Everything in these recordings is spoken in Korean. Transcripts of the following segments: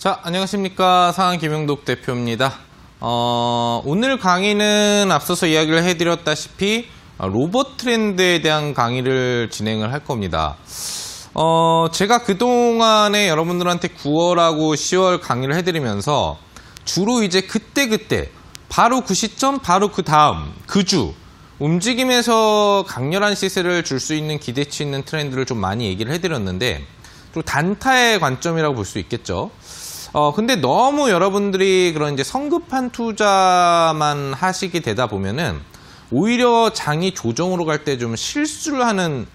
자, 안녕하십니까. 상한 김용덕 대표입니다. 오늘 강의는 앞서서 이야기를 해드렸다시피 로봇 트렌드에 대한 강의를 진행을 할 겁니다. 제가 그동안에 여러분들한테 9월하고 10월 강의를 해드리면서 주로 이제 그때 바로 그 시점, 바로 그 다음, 그 주 움직임에서 강렬한 시세를 줄 수 있는 기대치 있는 트렌드를 좀 많이 얘기를 해드렸는데 또 단타의 관점이라고 볼 수 있겠죠. 근데 너무 여러분들이 그런 이제 성급한 투자만 하시게 되다 보면은 오히려 장이 조정으로 갈 때 좀 실수를 하는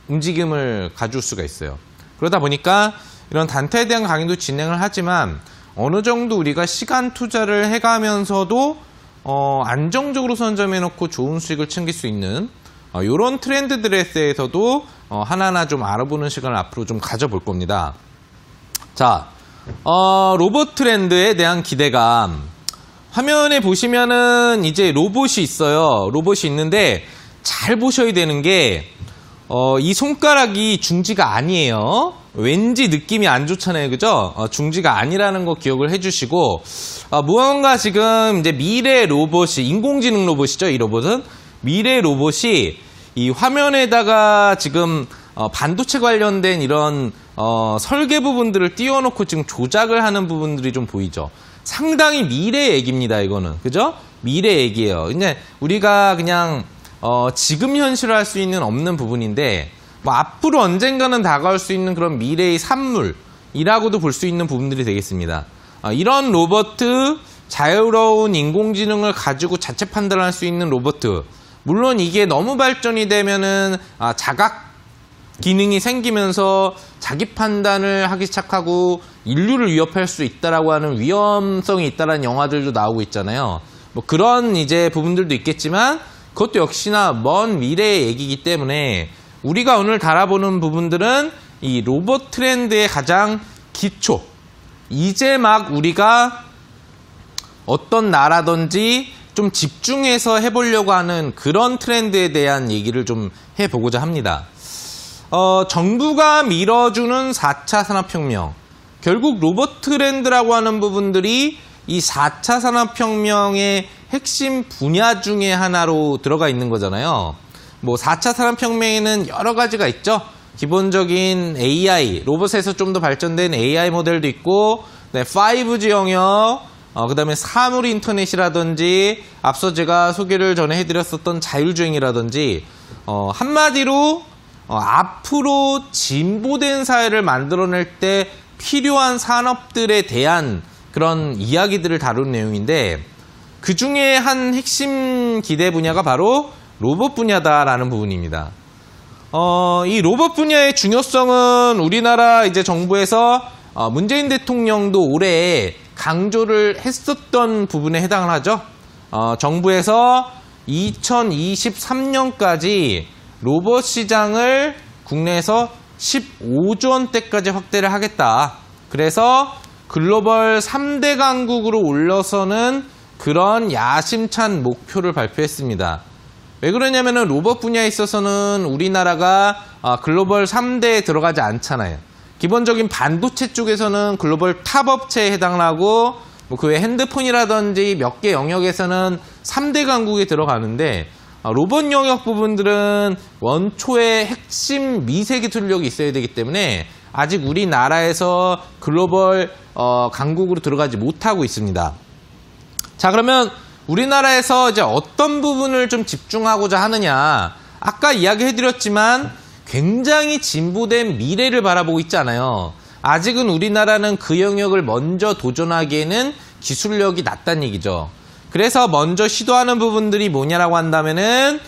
움직임을 가져올 수가 있어요. 그러다 보니까 이런 단타에 대한 강의도 진행을 하지만 어느 정도 우리가 시간 투자를 해가면서도 안정적으로 선점해놓고 좋은 수익을 챙길 수 있는 이런 트렌드들에 대해서도 하나하나 좀 알아보는 시간을 앞으로 좀 가져볼 겁니다. 자, 로봇 트렌드에 대한 기대감. 화면에 보시면은 이제 로봇이 있어요. 로봇이 있는데 잘 보셔야 되는 게 이 손가락이 중지가 아니에요. 왠지 느낌이 안 좋잖아요. 그죠? 중지가 아니라는 거 기억을 해주시고, 무언가 지금 이제 미래 로봇이, 인공지능 로봇이죠. 이 로봇은. 미래 로봇이 이 화면에다가 지금 반도체 관련된 이런 설계 부분들을 띄워놓고 지금 조작을 하는 부분들이 좀 보이죠. 상당히 미래 얘기입니다. 이거는. 그죠? 미래 얘기예요. 이제 우리가 그냥 지금 현실화할 수 있는 없는 부분인데 뭐 앞으로 언젠가는 다가올 수 있는 그런 미래의 산물이라고도 볼 수 있는 부분들이 되겠습니다. 이런 로봇, 자유로운 인공지능을 가지고 자체 판단할 수 있는 로봇, 물론 이게 너무 발전이 되면은 자각 기능이 생기면서 자기 판단을 하기 시작하고 인류를 위협할 수 있다라고 하는 위험성이 있다라는 영화들도 나오고 있잖아요. 뭐 그런 이제 부분들도 있겠지만 그것도 역시나 먼 미래의 얘기이기 때문에 우리가 오늘 다뤄보는 부분들은 이 로봇 트렌드의 가장 기초, 이제 막 우리가 어떤 나라든지 좀 집중해서 해보려고 하는 그런 트렌드에 대한 얘기를 좀 해보고자 합니다. 정부가 밀어주는 4차 산업혁명, 결국 로봇 트렌드라고 하는 부분들이 이 4차 산업혁명의 핵심 분야 중에 하나로 들어가 있는 거잖아요. 뭐 4차 산업혁명에는 여러 가지가 있죠. 기본적인 AI, 로봇에서 좀 더 발전된 AI 모델도 있고, 5G 영역, 그 다음에 사물 인터넷이라든지, 앞서 제가 소개를 전에 해드렸었던 자율주행이라든지, 한마디로 앞으로 진보된 사회를 만들어낼 때 필요한 산업들에 대한 그런 이야기들을 다룬 내용인데 그 중에 한 핵심 기대 분야가 바로 로봇 분야다라는 부분입니다. 이 로봇 분야의 중요성은 우리나라 이제 정부에서 문재인 대통령도 올해 강조를 했었던 부분에 해당을 하죠. 정부에서 2023년까지 로봇 시장을 국내에서 15조 원대까지 확대를 하겠다. 그래서 글로벌 3대 강국으로 올라서는 그런 야심찬 목표를 발표했습니다. 왜 그러냐면은 로봇 분야에 있어서는 우리나라가 글로벌 3대에 들어가지 않잖아요. 기본적인 반도체 쪽에서는 글로벌 탑 업체에 해당을 하고 뭐 그 외 핸드폰이라든지 몇 개 영역에서는 3대 강국에 들어가는데 로봇 영역 부분들은 원초의 핵심 미세 기술력이 있어야 되기 때문에 아직 우리나라에서 글로벌 강국으로 들어가지 못하고 있습니다. 자, 그러면 우리나라에서 이제 어떤 부분을 좀 집중하고자 하느냐. 아까 이야기해드렸지만 굉장히 진보된 미래를 바라보고 있지 않아요. 아직은 우리나라는 그 영역을 먼저 도전하기에는 기술력이 낮다는 얘기죠. 그래서 먼저 시도하는 부분들이 뭐냐라고 한다면은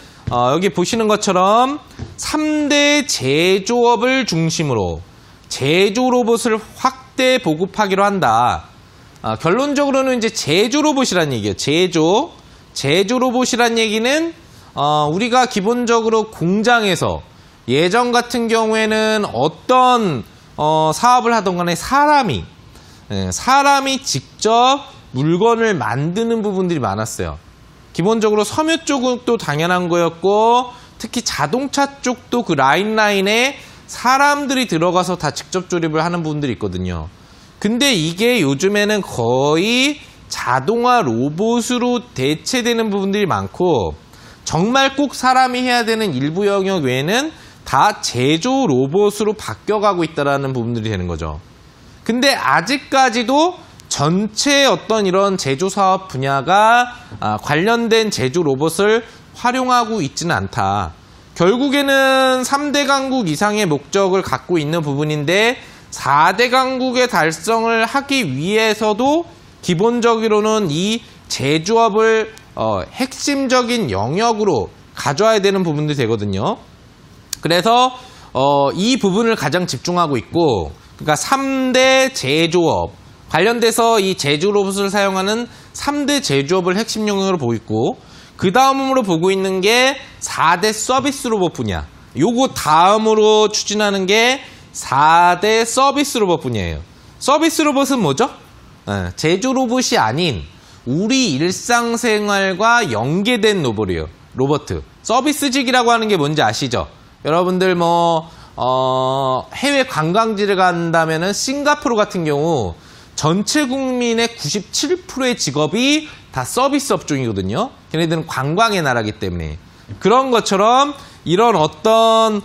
여기 보시는 것처럼 3대 제조업을 중심으로 제조 로봇을 확대 보급하기로 한다. 결론적으로는 이제 제조 로봇이란 얘기예요. 제조 로봇이란 얘기는 우리가 기본적으로 공장에서 예전 같은 경우에는 어떤 사업을 하던 간에 사람이 직접 물건을 만드는 부분들이 많았어요. 기본적으로 섬유 쪽도 당연한 거였고 특히 자동차 쪽도 그 라인에 사람들이 들어가서 다 직접 조립을 하는 부분들이 있거든요. 근데 이게 요즘에는 거의 자동화 로봇으로 대체되는 부분들이 많고 정말 꼭 사람이 해야 되는 일부 영역 외에는 다 제조 로봇으로 바뀌어가고 있다는 부분들이 되는 거죠. 근데 아직까지도 전체 어떤 이런 제조 사업 분야가 관련된 제조 로봇을 활용하고 있지는 않다. 결국에는 3대 강국 이상의 목적을 갖고 있는 부분인데 4대 강국의 달성을 하기 위해서도 기본적으로는 이 제조업을 핵심적인 영역으로 가져와야 되는 부분들이 되거든요. 그래서 이 부분을 가장 집중하고 있고, 그러니까 3대 제조업 관련돼서 이 제조 로봇을 사용하는 3대 제조업을 핵심 영역으로 보고 있고, 그 다음으로 보고 있는 게 4대 서비스 로봇 분야. 요거 다음으로 추진하는 게 4대 서비스 로봇 분야예요. 서비스 로봇은 뭐죠? 제조 로봇이 아닌 우리 일상생활과 연계된 로봇이에요. 로봇. 서비스직이라고 하는 게 뭔지 아시죠? 여러분들 해외 관광지를 간다면은 싱가포르 같은 경우 전체 국민의 97%의 직업이 다 서비스 업종이거든요. 걔네들은 관광의 나라기 때문에. 그런 것처럼 이런 어떤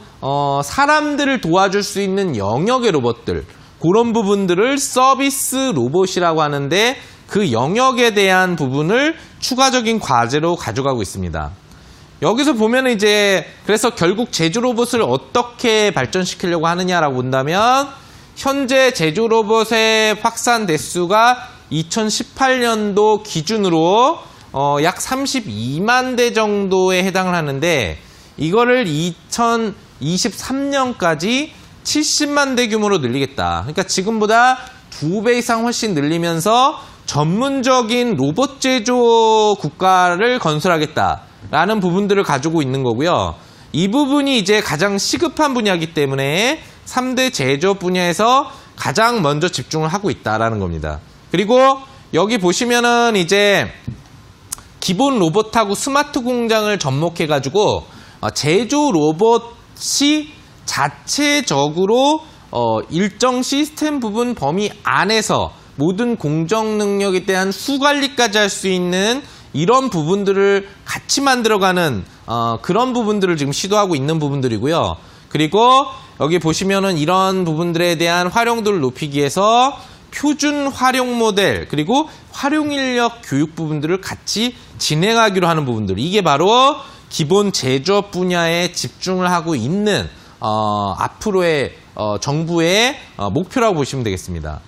사람들을 도와줄 수 있는 영역의 로봇들, 그런 부분들을 서비스 로봇이라고 하는데 그 영역에 대한 부분을 추가적인 과제로 가져가고 있습니다. 여기서 보면 이제 그래서 결국 제조 로봇을 어떻게 발전시키려고 하느냐라고 본다면 현재 제조 로봇의 확산 대수가 2018년도 기준으로 약 32만 대 정도에 해당을 하는데 이거를 2023년까지 70만 대 규모로 늘리겠다. 그러니까 지금보다 2배 이상 훨씬 늘리면서 전문적인 로봇 제조 국가를 건설하겠다라는 부분들을 가지고 있는 거고요. 이 부분이 이제 가장 시급한 분야이기 때문에 3대 제조업 분야에서 가장 먼저 집중을 하고 있다라는 겁니다. 그리고 여기 보시면은 이제 기본 로봇하고 스마트 공장을 접목해가지고 제조 로봇이 자체적으로 일정 시스템 부분 범위 안에서 모든 공정 능력에 대한 수관리까지 할 수 있는 이런 부분들을 같이 만들어가는 그런 부분들을 지금 시도하고 있는 부분들이고요. 그리고 여기 보시면은 이런 부분들에 대한 활용도를 높이기 위해서 표준 활용 모델 그리고 활용 인력 교육 부분들을 같이 진행하기로 하는 부분들, 이게 바로 기본 제조업 분야에 집중을 하고 있는 앞으로의 정부의 목표라고 보시면 되겠습니다.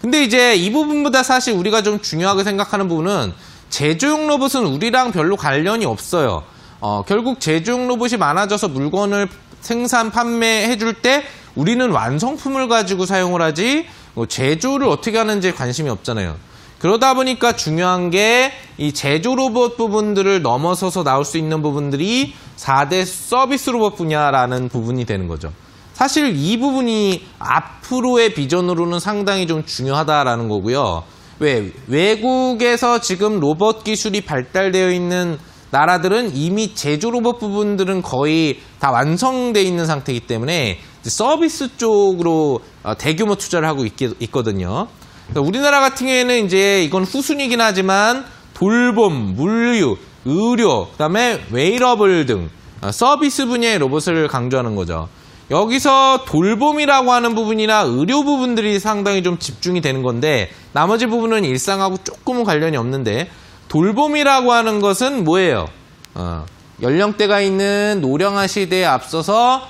근데 이제 이 부분보다 사실 우리가 좀 중요하게 생각하는 부분은 제조용 로봇은 우리랑 별로 관련이 없어요. 결국 제조용 로봇이 많아져서 물건을 생산, 판매해 줄 때 우리는 완성품을 가지고 사용을 하지 제조를 어떻게 하는지 관심이 없잖아요. 그러다 보니까 중요한 게 이 제조 로봇 부분들을 넘어서서 나올 수 있는 부분들이 4대 서비스 로봇 분야라는 부분이 되는 거죠. 사실 이 부분이 앞으로의 비전으로는 상당히 좀 중요하다라는 거고요. 외국에서 지금 로봇 기술이 발달되어 있는 나라들은 이미 제조 로봇 부분들은 거의 다 완성되어 있는 상태이기 때문에 서비스 쪽으로 대규모 투자를 하고 있거든요. 우리나라 같은 경우에는 이제 이건 후순위긴 하지만 돌봄, 물류, 의료, 그다음에 웨이러블 등 서비스 분야의 로봇을 강조하는 거죠. 여기서 돌봄이라고 하는 부분이나 의료 부분들이 상당히 좀 집중이 되는 건데 나머지 부분은 일상하고 조금은 관련이 없는데, 돌봄이라고 하는 것은 뭐예요? 연령대가 있는 노령화 시대에 앞서서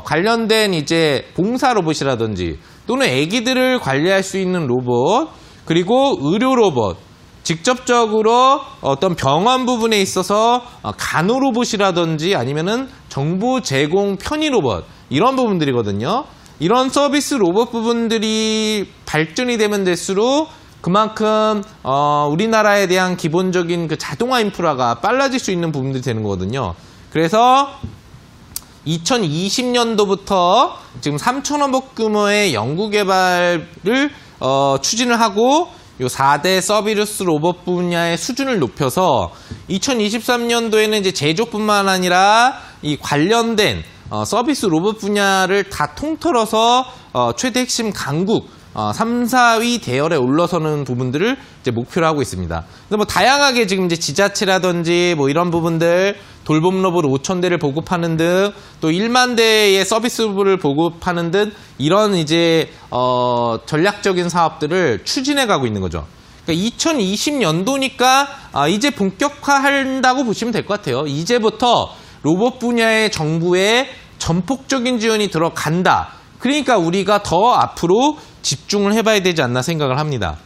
관련된 이제 봉사 로봇이라든지 또는 아기들을 관리할 수 있는 로봇, 그리고 의료 로봇, 직접적으로 어떤 병원 부분에 있어서 간호 로봇이라든지 아니면은 정보 제공 편의 로봇, 이런 부분들이거든요. 이런 서비스 로봇 부분들이 발전이 되면 될수록 그만큼 우리나라에 대한 기본적인 그 자동화 인프라가 빨라질 수 있는 부분들이 되는 거거든요. 그래서 2020년도부터 지금 3,000억 규모의 연구개발을 추진을 하고 요 4대 서비스 로봇 분야의 수준을 높여서 2023년도에는 이제 제조뿐만 아니라 이 관련된 서비스 로봇 분야를 다 통틀어서 최대 핵심 강국 3, 4위 대열에 올라서는 부분들을 이제 목표로 하고 있습니다. 그래서 뭐 다양하게 지금 이제 지자체라든지 뭐 이런 부분들 돌봄 로봇 5,000대를 보급하는 등 또 1만 대의 서비스를 보급하는 등 이런 이제 전략적인 사업들을 추진해 가고 있는 거죠. 그러니까 2020년도니까 이제 본격화한다고 보시면 될 것 같아요. 이제부터 로봇 분야의 정부의 전폭적인 지원이 들어간다. 그러니까 우리가 더 앞으로 집중을 해봐야 되지 않나 생각을 합니다.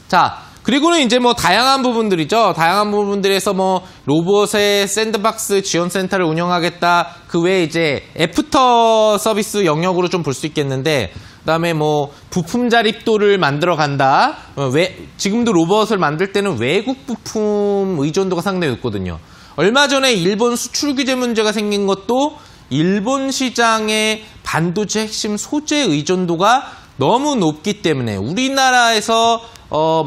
자, 그리고는 이제 뭐 다양한 부분들이죠. 다양한 부분들에서 뭐 로봇의 샌드박스 지원센터를 운영하겠다. 그 외에 이제 애프터 서비스 영역으로 좀 볼 수 있겠는데, 그다음에 뭐 부품 자립도를 만들어 간다. 지금도 로봇을 만들 때는 외국 부품 의존도가 상당히 높거든요. 얼마 전에 일본 수출 규제 문제가 생긴 것도 일본 시장의 반도체 핵심 소재 의존도가 너무 높기 때문에 우리나라에서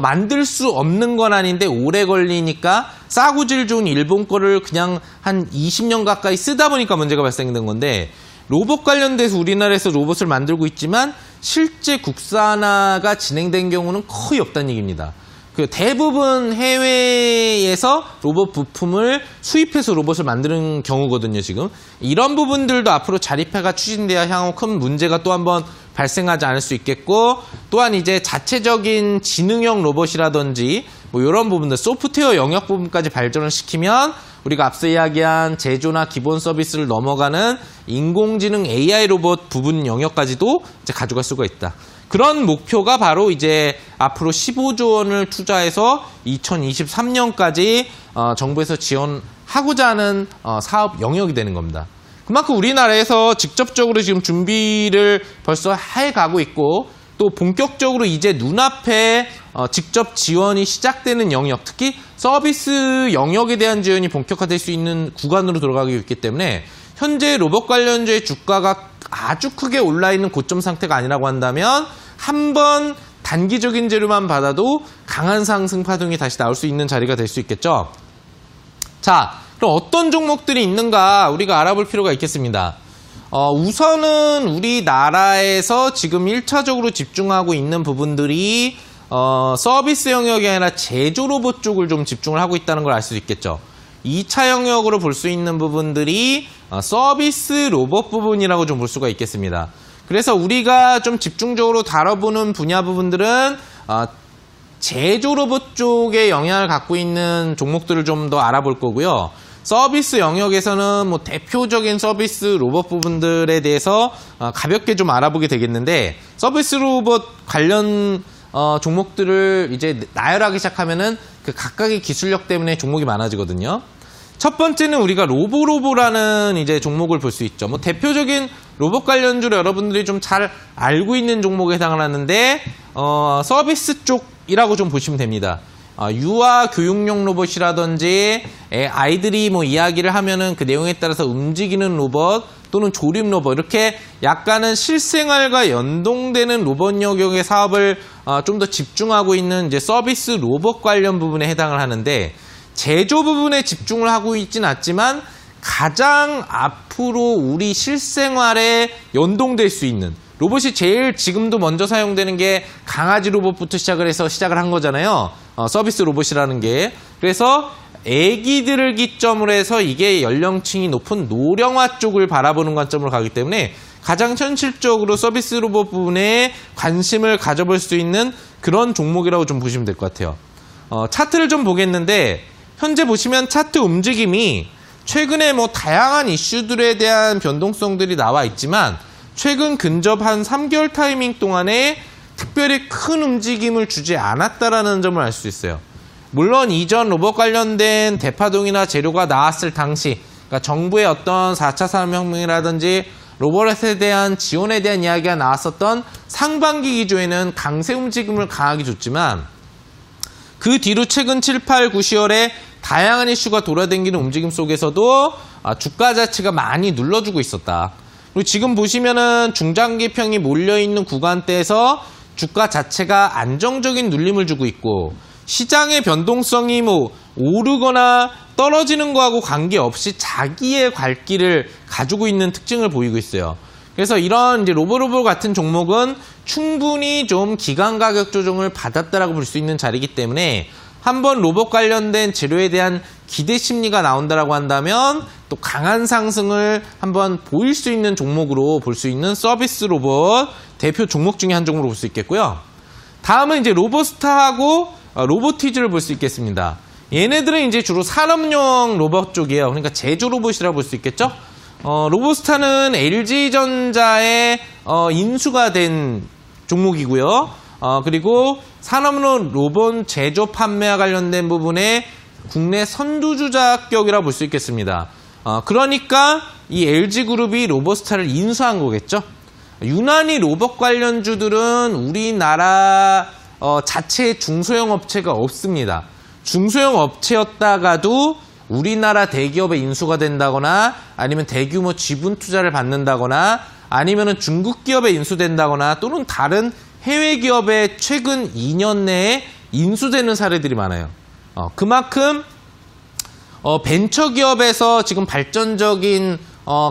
만들 수 없는 건 아닌데 오래 걸리니까 싸고 질 좋은 일본 거를 그냥 한 20년 가까이 쓰다 보니까 문제가 발생된 건데, 로봇 관련돼서 우리나라에서 로봇을 만들고 있지만 실제 국산화가 진행된 경우는 거의 없다는 얘기입니다. 그 대부분 해외에서 로봇 부품을 수입해서 로봇을 만드는 경우거든요, 지금. 이런 부분들도 앞으로 자립화가 추진돼야 향후 큰 문제가 또 한번 발생하지 않을 수 있겠고, 또한 이제 자체적인 지능형 로봇이라든지 뭐 이런 부분들, 소프트웨어 영역 부분까지 발전을 시키면 우리가 앞서 이야기한 제조나 기본 서비스를 넘어가는 인공지능 AI 로봇 부분 영역까지도 이제 가져갈 수가 있다. 그런 목표가 바로 이제 앞으로 15조 원을 투자해서 2023년까지 정부에서 지원하고자 하는 사업 영역이 되는 겁니다. 그만큼 우리나라에서 직접적으로 지금 준비를 벌써 해가고 있고, 또 본격적으로 이제 눈앞에 직접 지원이 시작되는 영역, 특히 서비스 영역에 대한 지원이 본격화될 수 있는 구간으로 들어가고 있기 때문에 현재 로봇 관련주의 주가가 아주 크게 올라있는 고점 상태가 아니라고 한다면 한번 단기적인 재료만 받아도 강한 상승 파동이 다시 나올 수 있는 자리가 될 수 있겠죠. 자, 그럼 어떤 종목들이 있는가 우리가 알아볼 필요가 있겠습니다. 우선은 우리나라에서 지금 1차적으로 집중하고 있는 부분들이 서비스 영역이 아니라 제조 로봇 쪽을 좀 집중을 하고 있다는 걸 알 수 있겠죠. 2차 영역으로 볼 수 있는 부분들이 서비스 로봇 부분이라고 좀 볼 수가 있겠습니다. 그래서 우리가 좀 집중적으로 다뤄보는 분야 부분들은 제조 로봇 쪽에 영향을 갖고 있는 종목들을 좀 더 알아볼 거고요. 서비스 영역에서는 뭐 대표적인 서비스 로봇 부분들에 대해서 가볍게 좀 알아보게 되겠는데, 서비스 로봇 관련 종목들을 이제 나열하기 시작하면은 그 각각의 기술력 때문에 종목이 많아지거든요. 첫 번째는 우리가 로보라는 이제 종목을 볼 수 있죠. 뭐 대표적인 로봇 관련주로 여러분들이 좀 잘 알고 있는 종목에 해당을 하는데, 서비스 쪽이라고 좀 보시면 됩니다. 유아 교육용 로봇이라든지 아이들이 뭐 이야기를 하면은 그 내용에 따라서 움직이는 로봇 또는 조립 로봇, 이렇게 약간은 실생활과 연동되는 로봇 영역의 사업을 좀 더 집중하고 있는 이제 서비스 로봇 관련 부분에 해당을 하는데, 제조 부분에 집중을 하고 있진 않지만 가장 앞으로 우리 실생활에 연동될 수 있는 로봇이 제일 지금도 먼저 사용되는 게 강아지 로봇부터 시작을 해서 시작을 한 거잖아요. 서비스 로봇이라는 게. 그래서 애기들을 기점으로 해서 이게 연령층이 높은 노령화 쪽을 바라보는 관점으로 가기 때문에 가장 현실적으로 서비스 로봇 부분에 관심을 가져볼 수 있는 그런 종목이라고 좀 보시면 될 것 같아요. 차트를 좀 보겠는데, 현재 보시면 차트 움직임이 최근에 뭐 다양한 이슈들에 대한 변동성들이 나와 있지만 최근 근접 한 3개월 타이밍 동안에 특별히 큰 움직임을 주지 않았다라는 점을 알 수 있어요. 물론 이전 로봇 관련된 대파동이나 재료가 나왔을 당시, 그러니까 정부의 어떤 4차 산업혁명이라든지 로봇에 대한 지원에 대한 이야기가 나왔었던 상반기 기조에는 강세 움직임을 강하게 줬지만, 그 뒤로 최근 7, 8, 9, 10월에 다양한 이슈가 돌아다니는 움직임 속에서도 주가 자체가 많이 눌러주고 있었다. 그리고 지금 보시면은 중장기평이 몰려있는 구간대에서 주가 자체가 안정적인 눌림을 주고 있고, 시장의 변동성이 뭐 오르거나 떨어지는 거하고 관계없이 자기의 갈 길을 가지고 있는 특징을 보이고 있어요. 그래서 이런 이제 로보로보 같은 종목은 충분히 좀 기간 가격 조정을 받았다라고 볼 수 있는 자리이기 때문에 한번 로봇 관련된 재료에 대한 기대 심리가 나온다라고 한다면 또 강한 상승을 한번 보일 수 있는 종목으로 볼 수 있는 서비스 로봇 대표 종목 중에 한 종목으로 볼 수 있겠고요. 다음은 이제 로보스타하고 로보티즈를 볼 수 있겠습니다. 얘네들은 이제 주로 산업용 로봇 쪽이에요. 그러니까 제조 로봇이라고 볼 수 있겠죠. 로보스타는 LG전자의 인수가 된 종목이고요. 그리고 산업용 로봇 제조 판매와 관련된 부분에 국내 선두주자격이라고 볼 수 있겠습니다. 그러니까 이 LG그룹이 로보스타를 인수한 거겠죠. 유난히 로봇 관련주들은 우리나라 자체의 중소형 업체가 없습니다. 중소형 업체였다가도 우리나라 대기업에 인수가 된다거나 아니면 대규모 지분 투자를 받는다거나 아니면 중국 기업에 인수된다거나 또는 다른 해외 기업에 최근 2년 내에 인수되는 사례들이 많아요. 그만큼 벤처 기업에서 지금 발전적인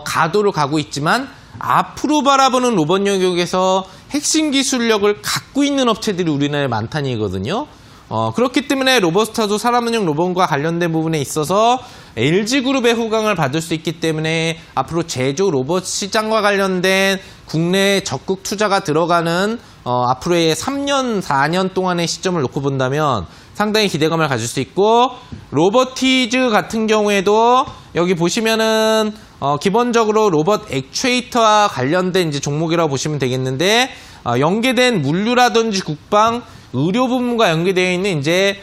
가도를 가고 있지만 앞으로 바라보는 로봇 영역에서 핵심 기술력을 갖고 있는 업체들이 우리나라에 많다는 얘기거든요. 그렇기 때문에 로보스타도 산업용 로봇과 관련된 부분에 있어서 LG그룹의 호강을 받을 수 있기 때문에 앞으로 제조 로봇 시장과 관련된 국내 적극 투자가 들어가는 앞으로의 3년, 4년 동안의 시점을 놓고 본다면 상당히 기대감을 가질 수 있고, 로보티즈 같은 경우에도 여기 보시면은 기본적으로 로봇 액추에이터와 관련된 이제 종목이라고 보시면 되겠는데, 연계된 물류라든지 국방, 의료 부문과 연계되어 있는 이제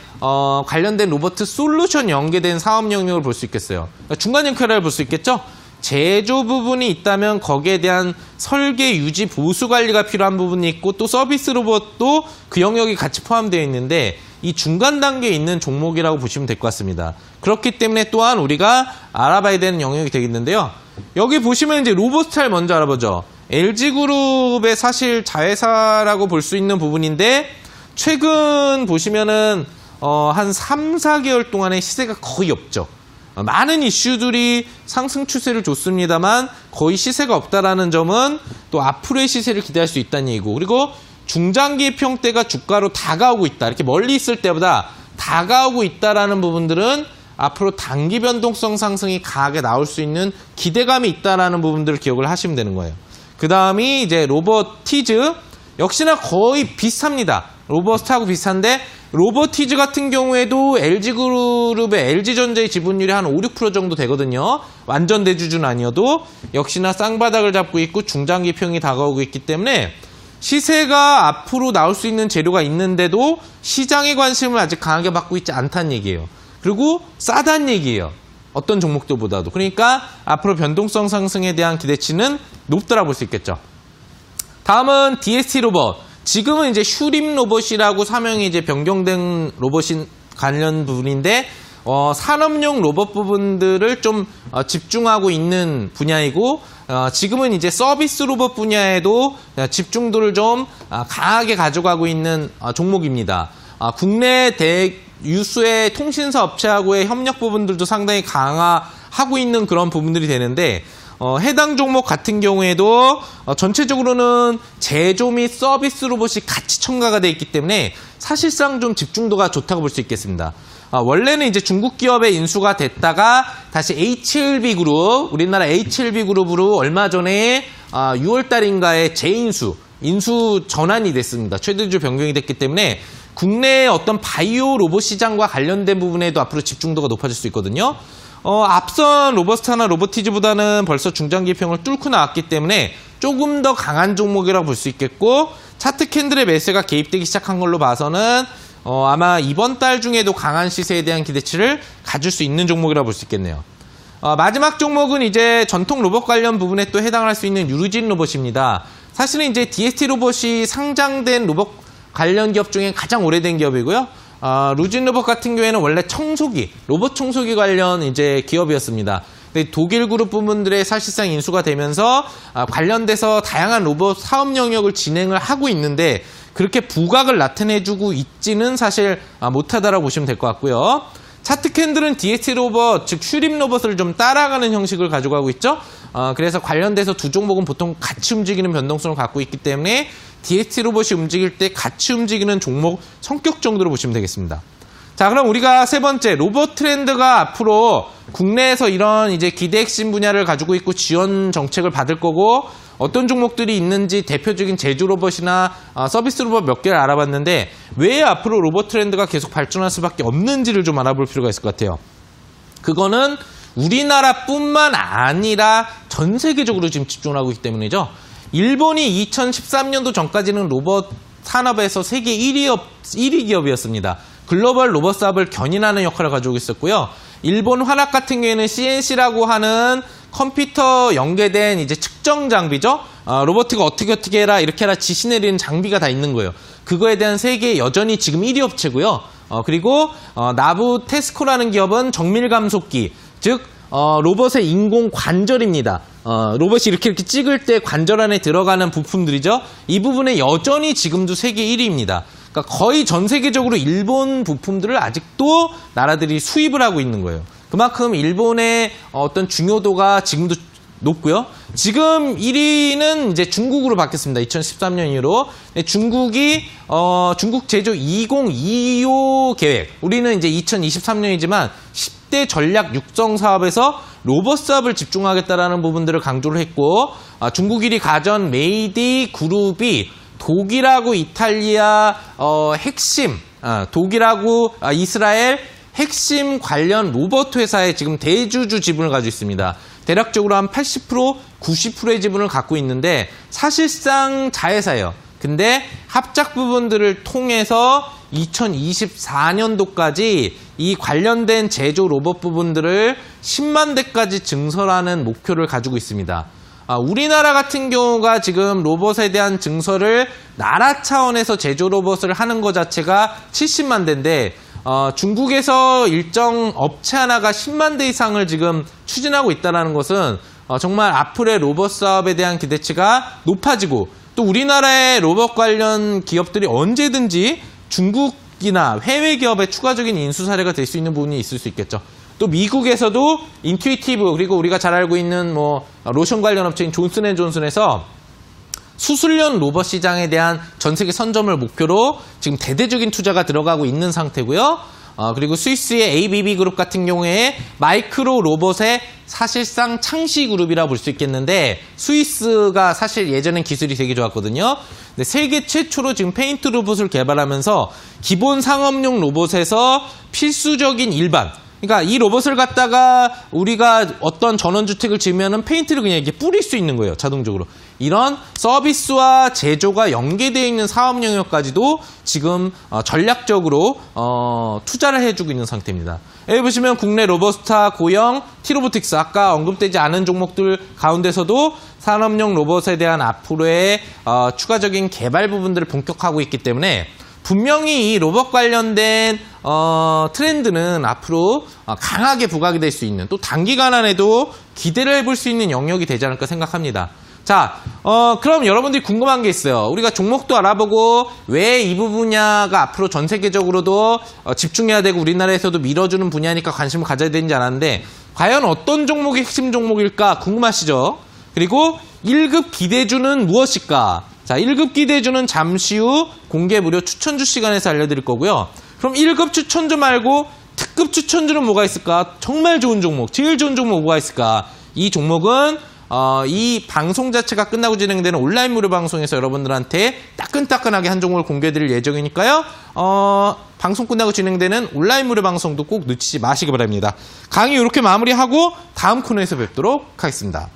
관련된 로봇 솔루션 연계된 사업 영역을 볼 수 있겠어요. 그러니까 중간 역할을 볼 수 있겠죠. 제조 부분이 있다면 거기에 대한 설계, 유지, 보수 관리가 필요한 부분이 있고 또 서비스 로봇도 그 영역이 같이 포함되어 있는데 이 중간 단계에 있는 종목이라고 보시면 될 것 같습니다. 그렇기 때문에 또한 우리가 알아봐야 되는 영역이 되겠는데요. 여기 보시면 이제 로보스타를 먼저 알아보죠. LG그룹의 사실 자회사라고 볼 수 있는 부분인데 최근 보시면은 한 3, 4개월 동안의 시세가 거의 없죠. 많은 이슈들이 상승 추세를 줬습니다만 거의 시세가 없다라는 점은 또 앞으로의 시세를 기대할 수 있다는 얘기고, 그리고 중장기 평대가 주가로 다가오고 있다. 이렇게 멀리 있을 때보다 다가오고 있다라는 부분들은 앞으로 단기 변동성 상승이 강하게 나올 수 있는 기대감이 있다라는 부분들을 기억을 하시면 되는 거예요. 그 다음이 이제 로보티즈, 역시나 거의 비슷합니다. 로보스타하고 비슷한데 로보티즈 같은 경우에도 LG그룹의 LG전자의 지분율이 한 5, 6% 정도 되거든요. 완전 대주주는 아니어도 역시나 쌍바닥을 잡고 있고 중장기 평이 다가오고 있기 때문에 시세가 앞으로 나올 수 있는 재료가 있는데도 시장의 관심을 아직 강하게 받고 있지 않다는 얘기예요. 그리고 싸다는 얘기예요. 어떤 종목들보다도. 그러니까 앞으로 변동성 상승에 대한 기대치는 높다라고 볼 수 있겠죠. 다음은 DST 로봇. 지금은 이제 슈림 로봇이라고 사명이 이제 변경된 로봇인 관련 부분인데 산업용 로봇 부분들을 좀 집중하고 있는 분야이고, 지금은 이제 서비스 로봇 분야에도 집중도를 좀 강하게 가져가고 있는 종목입니다. 국내 유수의 통신사 업체하고의 협력 부분들도 상당히 강화하고 있는 그런 부분들이 되는데, 해당 종목 같은 경우에도 전체적으로는 제조 및 서비스 로봇이 같이 첨가가 되어 있기 때문에 사실상 좀 집중도가 좋다고 볼 수 있겠습니다. 원래는 이제 중국 기업에 인수가 됐다가 다시 HLB 그룹, 우리나라 HLB 그룹으로 얼마 전에 6월 달인가에 인수 전환이 됐습니다. 최대주 변경이 됐기 때문에 국내의 어떤 바이오 로봇 시장과 관련된 부분에도 앞으로 집중도가 높아질 수 있거든요. 앞선 로보스타나 로보티즈보다는 벌써 중장기 평을 뚫고 나왔기 때문에 조금 더 강한 종목이라고 볼 수 있겠고, 차트 캔들의 매수가 개입되기 시작한 걸로 봐서는 아마 이번 달 중에도 강한 시세에 대한 기대치를 가질 수 있는 종목이라고 볼 수 있겠네요. 마지막 종목은 이제 전통 로봇 관련 부분에 또 해당할 수 있는 유르진 로봇입니다. 사실은 이제 DST 로봇이 상장된 로봇 관련 기업 중에 가장 오래된 기업이고요. 루진 로봇 같은 경우에는 원래 로봇 청소기 관련 이제 기업이었습니다. 근데 독일 그룹 부분들의 사실상 인수가 되면서 관련돼서 다양한 로봇 사업 영역을 진행을 하고 있는데 그렇게 부각을 나타내주고 있지는 사실 못하다라고 보시면 될 것 같고요. 차트 캔들은 DST 로봇, 즉 슈림 로봇을 좀 따라가는 형식을 가져가고 있죠. 그래서 관련돼서 두 종목은 보통 같이 움직이는 변동성을 갖고 있기 때문에 DST 로봇이 움직일 때 같이 움직이는 종목 성격 정도로 보시면 되겠습니다. 자, 그럼 우리가 세 번째 로봇 트렌드가 앞으로 국내에서 이런 이제 기대 핵심 분야를 가지고 있고 지원 정책을 받을 거고 어떤 종목들이 있는지 대표적인 제조 로봇이나 서비스 로봇 몇 개를 알아봤는데 왜 앞으로 로봇 트렌드가 계속 발전할 수밖에 없는지를 좀 알아볼 필요가 있을 것 같아요. 그거는 우리나라뿐만 아니라 전 세계적으로 지금 집중을 하고 있기 때문이죠. 일본이 2013년도 전까지는 로봇 산업에서 세계 1위 기업이었습니다. 글로벌 로봇 사업을 견인하는 역할을 가지고 있었고요. 일본 환학 같은 경우에는 CNC라고 하는 컴퓨터 연계된 이제 측정 장비죠. 로봇가 어떻게 해라 이렇게 해라 지시 내리는 장비가 다 있는 거예요. 그거에 대한 세계 여전히 지금 1위 업체고요. 그리고 나부 테스코라는 기업은 정밀 감속기, 즉 로봇의 인공 관절입니다. 로봇이 이렇게 찍을 때 관절 안에 들어가는 부품들이죠. 이 부분에 여전히 지금도 세계 1위입니다. 그러니까 거의 전 세계적으로 일본 부품들을 아직도 나라들이 수입을 하고 있는 거예요. 그만큼 일본의 어떤 중요도가 지금도 높고요. 지금 1위는 이제 중국으로 바뀌었습니다. 2013년 이후로. 중국이 중국 제조 2025 계획. 우리는 이제 2023년이지만 10대 전략 육성 사업에서 로봇 사업을 집중하겠다라는 부분들을 강조를 했고 중국 1위 가전 메이디 그룹이 독일하고 이탈리아 핵심, 독일하고 이스라엘 핵심 관련 로봇 회사에 지금 대주주 지분을 가지고 있습니다. 대략적으로 한 80%, 90%의 지분을 갖고 있는데 사실상 자회사예요. 근데 합작 부분들을 통해서 2024년도까지 이 관련된 제조 로봇 부분들을 10만 대까지 증설하는 목표를 가지고 있습니다. 우리나라 같은 경우가 지금 로봇에 대한 증설을 나라 차원에서 제조 로봇을 하는 것 자체가 70만 대인데 중국에서 일정 업체 하나가 10만 대 이상을 지금 추진하고 있다는 것은 정말 앞으로의 로봇 사업에 대한 기대치가 높아지고 또 우리나라의 로봇 관련 기업들이 언제든지 중국이나 해외 기업의 추가적인 인수 사례가 될 수 있는 부분이 있을 수 있겠죠. 또 미국에서도 인투이티브 그리고 우리가 잘 알고 있는 로션 관련 업체인 존슨앤존슨에서 수술용 로봇 시장에 대한 전 세계 선점을 목표로 지금 대대적인 투자가 들어가고 있는 상태고요. 그리고 스위스의 ABB 그룹 같은 경우에 마이크로 로봇의 사실상 창시 그룹이라 볼 수 있겠는데 스위스가 사실 예전엔 기술이 되게 좋았거든요. 근데 세계 최초로 지금 페인트 로봇을 개발하면서 기본 상업용 로봇에서 필수적인 일반 그러니까 이 로봇을 갖다가 우리가 어떤 전원주택을 지으면은 페인트를 그냥 이렇게 뿌릴 수 있는 거예요. 자동적으로. 이런 서비스와 제조가 연계되어 있는 사업 영역까지도 지금 전략적으로 투자를 해주고 있는 상태입니다. 여기 보시면 국내 로봇스타, 고영, 티로보틱스 아까 언급되지 않은 종목들 가운데서도 산업용 로봇에 대한 앞으로의 추가적인 개발 부분들을 본격화하고 있기 때문에 분명히 이 로봇 관련된 트렌드는 앞으로 강하게 부각이 될 수 있는 또 단기간 안에도 기대를 해볼 수 있는 영역이 되지 않을까 생각합니다. 자, 그럼 여러분들이 궁금한 게 있어요. 우리가 종목도 알아보고 왜 이 분야가 앞으로 전 세계적으로도 집중해야 되고 우리나라에서도 밀어주는 분야니까 관심을 가져야 되는지 알았는데 과연 어떤 종목이 핵심 종목일까 궁금하시죠? 그리고 1급 기대주는 무엇일까? 자, 1급 기대주는 잠시 후 공개 무료 추천주 시간에서 알려드릴 거고요. 그럼 1급 추천주 말고 특급 추천주는 뭐가 있을까? 정말 좋은 종목, 제일 좋은 종목 뭐가 있을까? 이 종목은 이 방송 자체가 끝나고 진행되는 온라인 무료 방송에서 여러분들한테 따끈따끈하게 한 종목을 공개해드릴 예정이니까요. 방송 끝나고 진행되는 온라인 무료 방송도 꼭 놓치지 마시기 바랍니다. 강의 이렇게 마무리하고 다음 코너에서 뵙도록 하겠습니다.